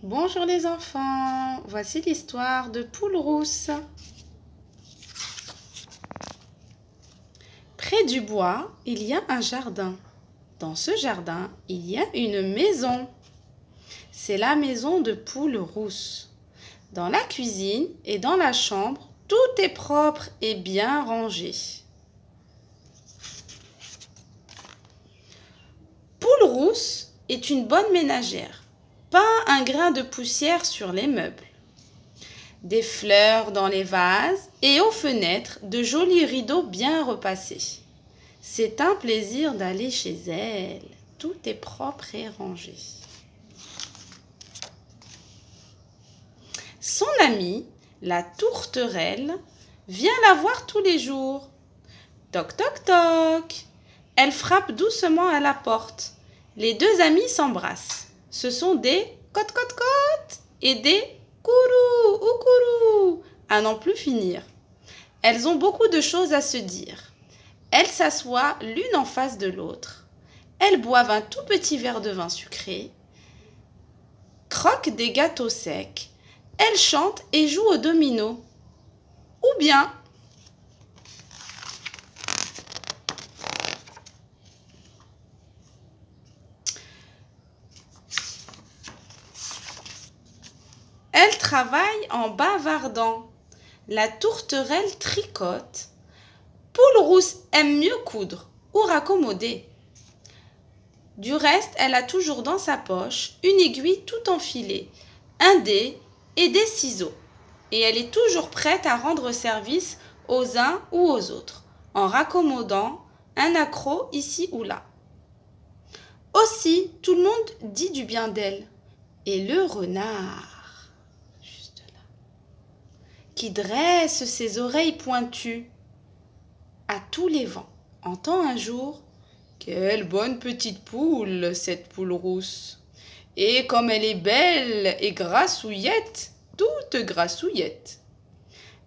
Bonjour les enfants, voici l'histoire de Poule Rousse. Près du bois, il y a un jardin. Dans ce jardin, il y a une maison. C'est la maison de Poule Rousse. Dans la cuisine et dans la chambre, tout est propre et bien rangé. Poule Rousse est une bonne ménagère. Pas un grain de poussière sur les meubles. Des fleurs dans les vases et aux fenêtres, de jolis rideaux bien repassés. C'est un plaisir d'aller chez elle. Tout est propre et rangé. Son amie, la tourterelle, vient la voir tous les jours. Toc, toc, toc. Elle frappe doucement à la porte. Les deux amies s'embrassent. Ce sont des cote cote cote et des kourou ou kourou à n'en plus finir. Elles ont beaucoup de choses à se dire. Elles s'assoient l'une en face de l'autre. Elles boivent un tout petit verre de vin sucré, croquent des gâteaux secs. Elles chantent et jouent au domino. Ou bien elles travaillent en bavardant. La tourterelle tricote. Poule Rousse aime mieux coudre ou raccommoder. Du reste, elle a toujours dans sa poche une aiguille tout enfilée, un dé et des ciseaux. Et elle est toujours prête à rendre service aux uns ou aux autres, en raccommodant un accroc ici ou là. Aussi, tout le monde dit du bien d'elle. Et le renard, juste là, qui dresse ses oreilles pointues à tous les vents, entend un jour « Quelle bonne petite poule, cette poule rousse! Et comme elle est belle et grassouillette, toute grassouillette! »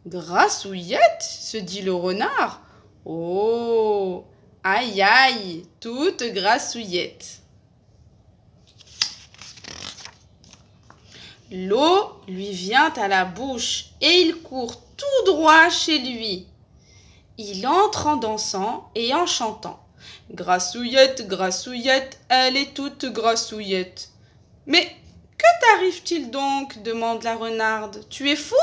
Grassouillette, se dit le renard. Oh, aïe aïe, toute grassouillette. L'eau lui vient à la bouche et il court tout droit chez lui. Il entre en dansant et en chantant. Grassouillette, grassouillette, elle est toute grassouillette. Mais que t'arrive-t-il donc? Demande la renarde. Tu es fou?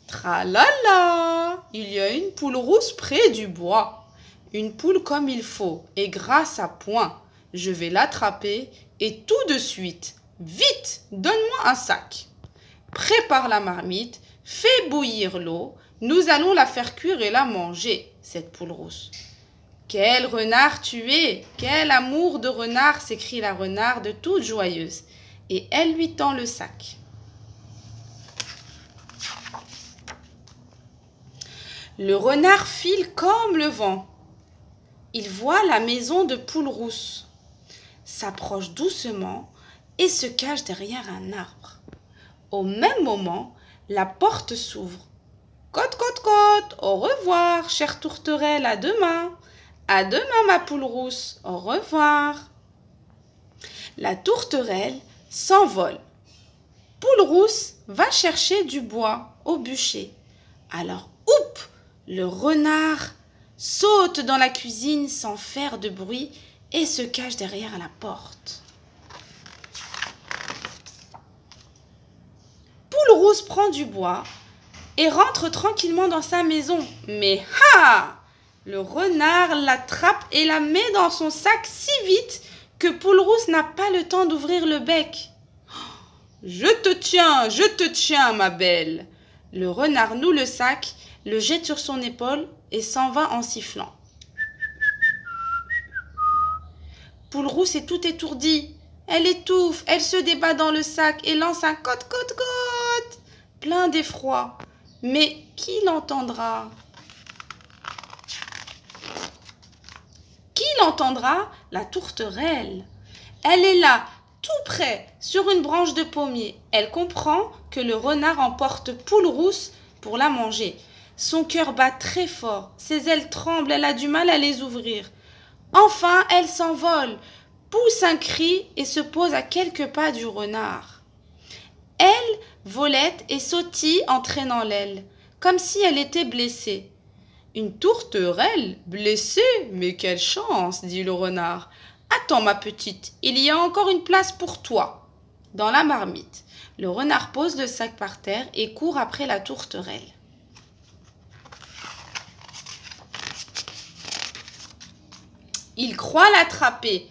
Tralala, il y a une poule rousse près du bois. Une poule comme il faut et grâce à point. Je vais l'attraper et tout de suite. Vite, donne-moi un sac. Prépare la marmite, fais bouillir l'eau. Nous allons la faire cuire et la manger, cette poule rousse. Quel renard tu es! Quel amour de renard! S'écrie la renarde toute joyeuse. Et elle lui tend le sac. Le renard file comme le vent. Il voit la maison de Poule Rousse, s'approche doucement et se cache derrière un arbre. Au même moment, la porte s'ouvre. Cote, cote, cote, au revoir, chère tourterelle, à demain. À demain, ma poule rousse, au revoir. La tourterelle s'envole. Poule rousse va chercher du bois au bûcher. Alors, oup, le renard saute dans la cuisine sans faire de bruit et se cache derrière la porte. Poule rousse prend du bois et rentre tranquillement dans sa maison. Mais ha! Le renard l'attrape et la met dans son sac si vite que Poule Rousse n'a pas le temps d'ouvrir le bec. Je te tiens, ma belle. Le renard noue le sac, le jette sur son épaule et s'en va en sifflant. Poule Rousse est toute étourdie. Elle étouffe, elle se débat dans le sac et lance un cote, cote, cote, plein d'effroi. Mais qui l'entendra? Qui l'entendra? La tourterelle. Elle est là, tout près, sur une branche de pommier. Elle comprend que le renard emporte Poule Rousse pour la manger. Son cœur bat très fort, ses ailes tremblent, elle a du mal à les ouvrir. Enfin, elle s'envole, pousse un cri et se pose à quelques pas du renard. Elle volette et sautille en traînant l'aile, comme si elle était blessée. Une tourterelle blessée? Mais quelle chance, dit le renard. Attends, ma petite, il y a encore une place pour toi. Dans la marmite, le renard pose le sac par terre et court après la tourterelle. Il croit l'attraper.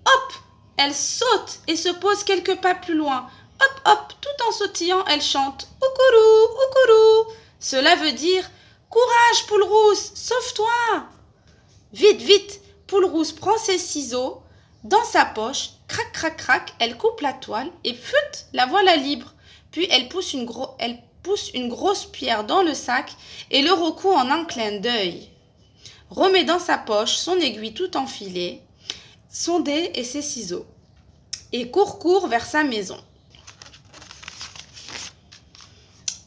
Hop! Elle saute et se pose quelques pas plus loin. Hop, hop, tout en sautillant, elle chante « Oukourou, oukourou ». Cela veut dire « Courage, poule rousse, sauve-toi !» Vite, vite, poule rousse prend ses ciseaux dans sa poche. Crac, crac, crac, elle coupe la toile et fut, la voilà libre. Puis elle pousse une grosse pierre dans le sac et le recoue en un clin d'œil. Remet dans sa poche son aiguille tout enfilée, son dé et ses ciseaux, et court vers sa maison.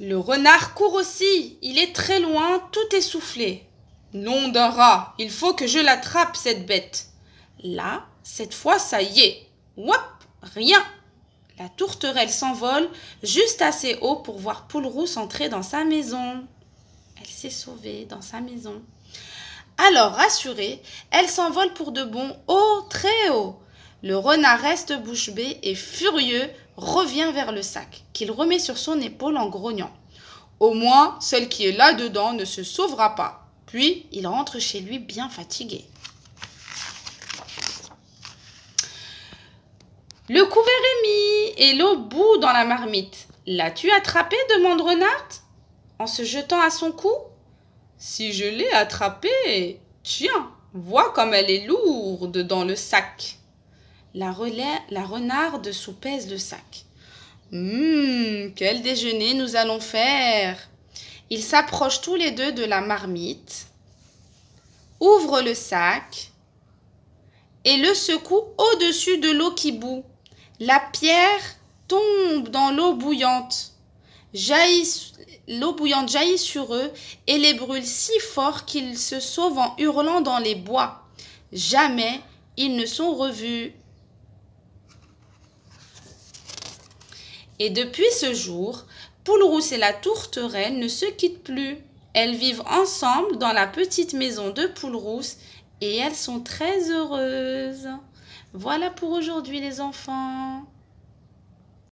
Le renard court aussi, il est très loin, tout essoufflé. Nom d'un rat, il faut que je l'attrape, cette bête. Là, cette fois, ça y est. Wop, rien. La tourterelle s'envole juste assez haut pour voir Poule Rousse entrer dans sa maison. Elle s'est sauvée dans sa maison. Alors, rassurée, elle s'envole pour de bon, haut, très haut. Le renard reste bouche bée et furieux revient vers le sac, qu'il remet sur son épaule en grognant. Au moins, celle qui est là-dedans ne se sauvera pas. Puis, il rentre chez lui bien fatigué. Le couvert est mis et l'eau bout dans la marmite. L'as-tu attrapé? Demande Renard, en se jetant à son cou. Si je l'ai attrapée, tiens, vois comme elle est lourde dans le sac. La renarde soupèse le sac. Quel déjeuner nous allons faire? Ils s'approchent tous les deux de la marmite, ouvrent le sac et le secouent au-dessus de l'eau qui bout. La pierre tombe dans l'eau bouillante. L'eau bouillante jaillit sur eux et les brûle si fort qu'ils se sauvent en hurlant dans les bois. Jamais ils ne sont revus. Et depuis ce jour, Poule Rousse et la tourterelle ne se quittent plus. Elles vivent ensemble dans la petite maison de Poule Rousse et elles sont très heureuses. Voilà pour aujourd'hui les enfants.